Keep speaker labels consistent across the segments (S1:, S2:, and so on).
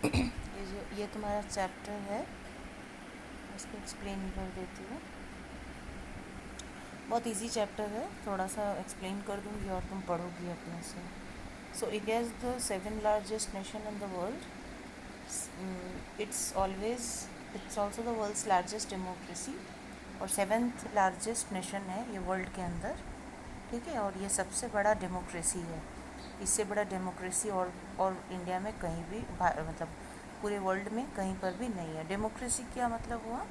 S1: ये तुम्हारा चैप्टर है, इसको एक्सप्लेन कर देती हूँ। बहुत इजी चैप्टर है, थोड़ा सा एक्सप्लेन कर दूँगी और तुम पढ़ोगी अपने से। So India is the seven largest nation in the world. It's also the world's largest democracy और सेवेंथ लार्जेस्ट नेशन है ये वर्ल्ड के अंदर, ठीक है। और ये सबसे बड़ा डेमोक्रेसी है, इससे बड़ा डेमोक्रेसी और इंडिया में कहीं भी मतलब पूरे वर्ल्ड में कहीं पर भी नहीं है। डेमोक्रेसी क्या मतलब हुआ?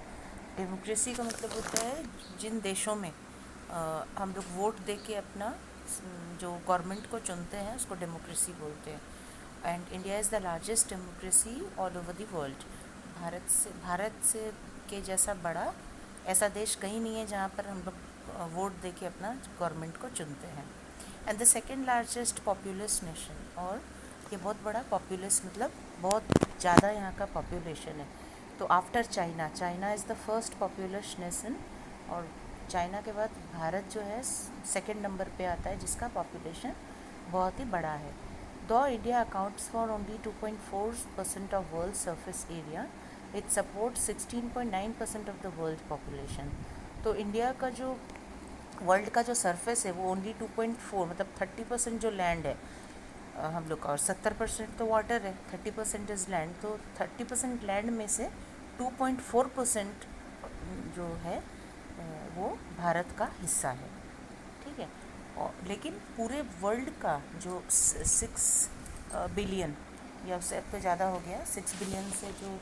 S1: डेमोक्रेसी का मतलब होता है जिन देशों में हम लोग वोट दे के अपना जो गवर्नमेंट को चुनते हैं उसको डेमोक्रेसी बोलते हैं। And India is the largest democracy all over the world. Bharat से के जैसा बड़ा ऐसा देश कहीं नहीं है जहाँ पर हम लोग वोट दे के अपना गवर्नमेंट को चुनते हैं। And the second largest populace nation, और ये बहुत बड़ा पॉपुलस मतलब बहुत ज़्यादा यहाँ का पॉपुलेशन है। तो after China, China is the first populace nation, और चाइना के बाद भारत जो है सेकेंड नंबर पे आता है जिसका पॉपुलेशन बहुत ही बड़ा है। दो India accounts for only 2.4% of world surface area, it support 16.9% of the world population. तो इंडिया का जो वर्ल्ड का जो सरफेस है वो ओनली 2.4 मतलब 30% जो लैंड है हम लोग का, और 70% तो वाटर है, 30% इज़ लैंड। तो 30% लैंड में से 2.4% जो है वो भारत का हिस्सा है, ठीक है। और लेकिन पूरे वर्ल्ड का जो 6 बिलियन या उससे अब तो ज़्यादा हो गया, 6 बिलियन से जो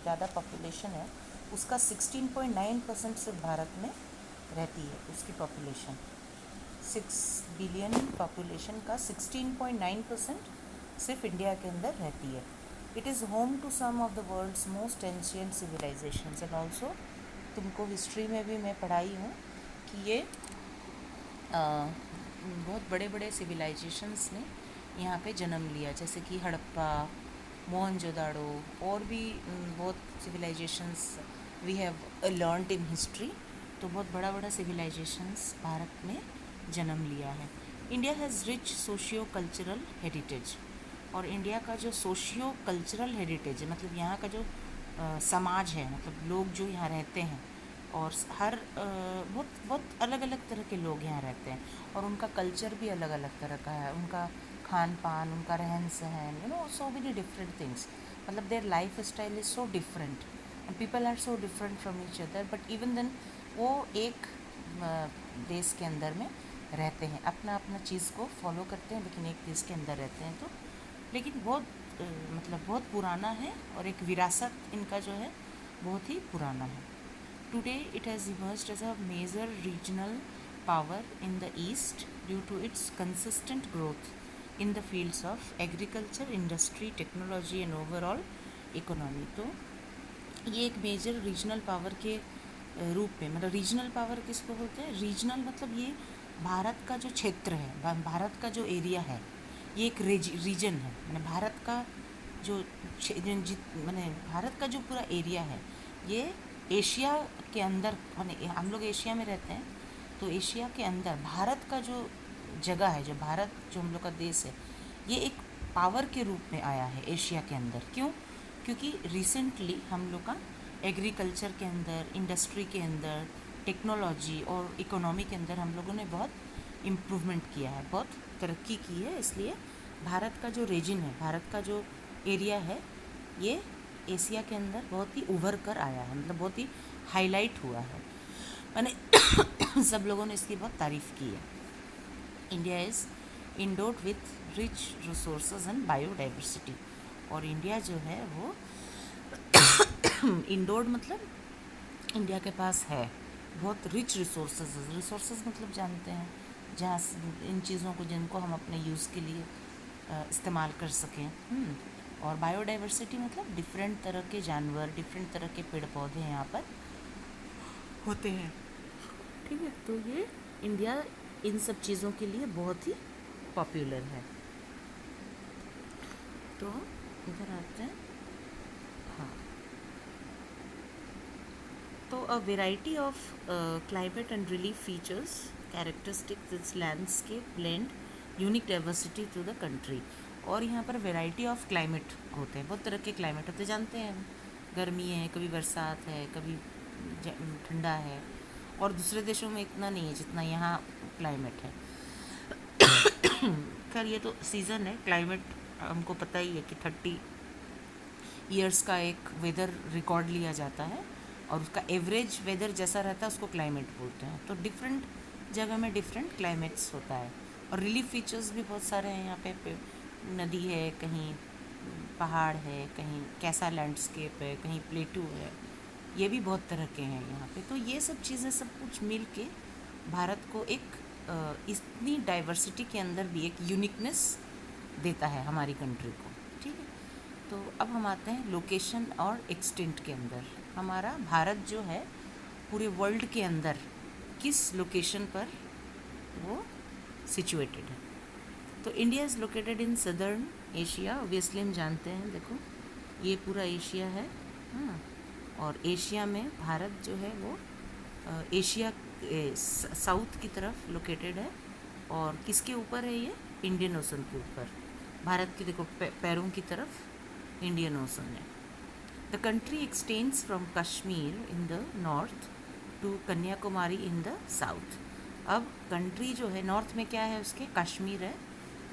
S1: ज़्यादा पॉपुलेशन है उसका 16.9% सिर्फ भारत में रहती है। उसकी पॉपुलेशन 6 बिलियन पॉपुलेशन का 16.9% सिर्फ इंडिया के अंदर रहती है। It is home to some of the world's most ancient civilisations and also, तुमको हिस्ट्री में भी मैं पढ़ाई हूँ कि ये बहुत बड़े बड़े सिविलाइजेशंस ने यहाँ पे जन्म लिया, जैसे कि हड़प्पा, मोहनजोदाड़ो, और भी बहुत civilisations we have learned in history. तो बहुत बड़ा बड़ा सिविलाइजेशंस भारत में जन्म लिया है। India has rich socio cultural heritage, और इंडिया का जो सोशियो कल्चरल हेरिटेज है मतलब यहाँ का जो समाज है, मतलब लोग जो यहाँ रहते हैं, और हर बहुत बहुत अलग अलग तरह के लोग यहाँ रहते हैं, और उनका कल्चर भी अलग अलग तरह का है, उनका खान पान, उनका रहन सहन, सो मेनी डिफरेंट थिंग्स। मतलब their life style is so different and people are so different from each other, but even then वो एक देश के अंदर में रहते हैं, अपना अपना चीज़ को फॉलो करते हैं, लेकिन एक देश के अंदर रहते हैं। तो लेकिन बहुत मतलब बहुत पुराना है, और एक विरासत इनका जो है बहुत ही पुराना है। Today it has emerged as a major regional power in the east due to its consistent growth in the fields of agriculture, industry, technology and overall economy. तो ये एक मेजर रीजनल पावर के रूप में, मतलब रीजनल पावर किसको बोलते हैं? रीजनल मतलब ये भारत का जो क्षेत्र है, भारत का जो एरिया है, ये एक रीजन है। मैंने भारत का जो मैंने भारत का जो पूरा एरिया है ये एशिया के अंदर, मैंने हम लोग एशिया में रहते हैं, तो एशिया के अंदर भारत का जो जगह है, जो भारत जो हम लोग का देश है, ये एक पावर के रूप में आया है एशिया के अंदर। क्यों? क्योंकि रिसेंटली हम लोग का एग्रीकल्चर के अंदर, इंडस्ट्री के अंदर, टेक्नोलॉजी और इकोनॉमी के अंदर हम लोगों ने बहुत इम्प्रूवमेंट किया है, बहुत तरक्की की है। इसलिए भारत का जो रीजन है, भारत का जो एरिया है, ये एशिया के अंदर बहुत ही उभर कर आया है, मतलब बहुत ही हाईलाइट हुआ है, मैंने सब लोगों ने इसकी बहुत तारीफ़ की है। India is endowed with rich resources and biodiversity, और इंडिया जो है वो इंडोर्ड मतलब इंडिया के पास है बहुत रिच रिसोर्सेज। रिसोर्सेज मतलब जानते हैं, जहाँ इन चीज़ों को जिनको हम अपने यूज़ के लिए इस्तेमाल कर सकें। और बायोडाइवर्सिटी मतलब डिफरेंट तरह के जानवर, डिफरेंट तरह के पेड़ पौधे यहाँ पर होते हैं, ठीक है। तो ये इंडिया इन सब चीज़ों के लिए बहुत ही पॉपुलर है। तो इधर आते हैं, हाँ। तो a variety of climate and relief features characteristics this landscape blend unique diversity to the country। और यहाँ पर वैरायटी ऑफ क्लाइमेट होते हैं, बहुत तरह के क्लाइमेट होते हैं, जानते हैं हम। गर्मी है, कभी बरसात है, कभी ठंडा है, और दूसरे देशों में इतना नहीं है जितना यहाँ क्लाइमेट है। खैर ये तो सीज़न है, क्लाइमेट हमको पता ही है कि 30 ईयर्स का एक वेदर रिकॉर्ड लिया जाता है और उसका एवरेज वेदर जैसा रहता है उसको क्लाइमेट बोलते हैं। तो डिफरेंट जगह में डिफरेंट क्लाइमेट्स होता है। और रिलीफ फीचर्स भी बहुत सारे हैं यहाँ पे नदी है, कहीं पहाड़ है, कहीं कैसा लैंडस्केप है, कहीं प्लेटू है, ये भी बहुत तरह के हैं यहाँ पे। तो ये सब चीज़ें सब कुछ मिल के भारत को एक इतनी डाइवर्सिटी के अंदर भी एक यूनिकनेस देता है हमारी कंट्री को। ठीक है, तो अब हम आते हैं लोकेशन और एक्सटेंट के अंदर। हमारा भारत जो है पूरे वर्ल्ड के अंदर किस लोकेशन पर वो सिचुएटेड है। तो India is located in southern Asia, obviously हम जानते हैं। देखो ये पूरा एशिया है, हाँ, और एशिया में भारत जो है वो एशिया साउथ की तरफ लोकेटेड है। और किसके ऊपर है ये? इंडियन ओशन के ऊपर। भारत की देखो पैरों की तरफ इंडियन ओशन है। The country extends from Kashmir in the north to Kanyakumari in the south. अब कंट्री जो है नॉर्थ में क्या है उसके? कश्मीर है,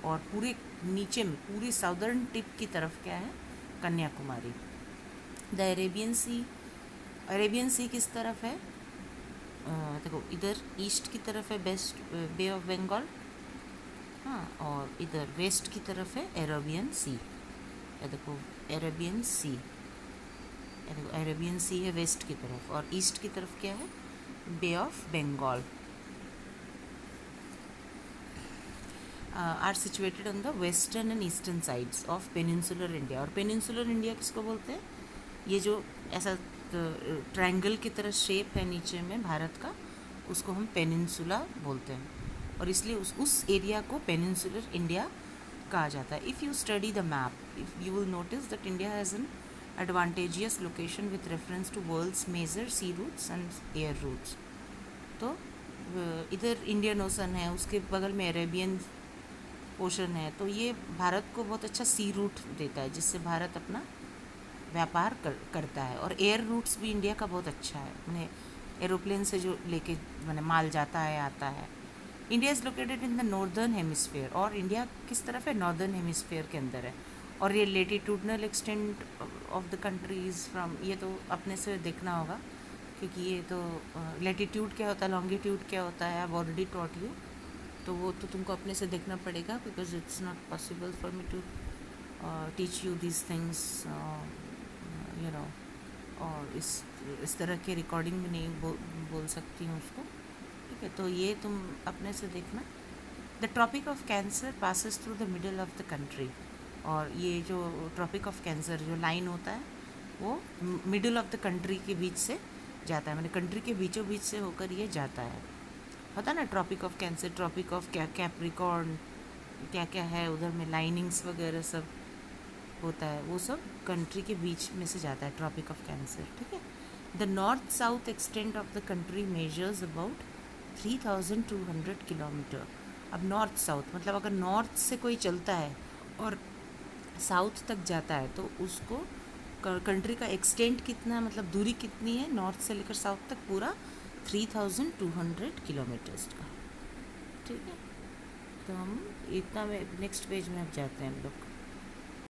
S1: और पूरे नीचे में पूरी साउदर्न टिप की तरफ क्या है? कन्याकुमारी। द अरेबियन सी किस तरफ है? देखो इधर ईस्ट की तरफ है बेस्ट बे ऑफ बंगाल, हाँ, और इधर वेस्ट की तरफ है अरेबियन सी। ये देखो अरेबियन सी, ये देखो अरेबियन सी है वेस्ट की तरफ, और ईस्ट की तरफ क्या है? Bay of Bengal. Are situated on the western and eastern sides of peninsular India. और पेनिनसुलर इंडिया किसको बोलते हैं? ये जो ऐसा ट्रायंगल की तरह शेप है नीचे में भारत का, उसको हम पेनिनसुला बोलते हैं, और इसलिए उस एरिया को पेनिनसुलर इंडिया कहा जाता है। If you study the map, if you will notice that India has an advantageous location with reference to world's major sea routes and air routes. तो इधर इंडियन ओशन है, उसके बगल में अरेबियन ओशन है, तो ये भारत को बहुत अच्छा सी रूट देता है जिससे भारत अपना व्यापार करता है। और एयर रूट्स भी इंडिया का बहुत अच्छा है, उन्हें एरोप्लेन से जो लेके मैंने माल जाता है आता है। India is located in the northern hemisphere, और इंडिया किस तरफ है? नॉर्दर्न हेमिस्फेयर के अंदर है। और ये latitudinal extent of the countries from, ये तो अपने से देखना होगा क्योंकि ये तो लेटीट्यूड क्या होता है, लॉन्गिट्यूड क्या होता है, I have already taught you, तो वो तो तुमको अपने से देखना पड़ेगा because it's not possible for me to teach you this things, you know. और इस तरह के रिकॉर्डिंग में नहीं बोल सकती हूँ उसको, ठीक है। तो ये तुम अपने से देखना। The tropic of cancer passes through the middle of the country, और ये जो ट्रॉपिक ऑफ कैंसर जो लाइन होता है वो मिडल ऑफ द कंट्री के बीच से जाता है, मैंने कंट्री के बीचों बीच से होकर ये जाता है। पता ना tropic of cancer, tropic of capricorn, क्या क्या है उधर में, लाइनिंग्स वगैरह सब होता है, वो सब कंट्री के बीच में से जाता है ट्रॉपिक ऑफ कैंसर, ठीक है। The north south extent of the country measures about 3200 kilometre. अब नॉर्थ साउथ मतलब अगर नॉर्थ से कोई चलता है और साउथ तक जाता है तो उसको कंट्री का एक्सटेंट कितना, मतलब दूरी कितनी है नॉर्थ से लेकर साउथ तक? पूरा 3200 किलोमीटर्स का, ठीक है। तो हम इतना में नेक्स्ट पेज में अब जाते हैं हम लोग।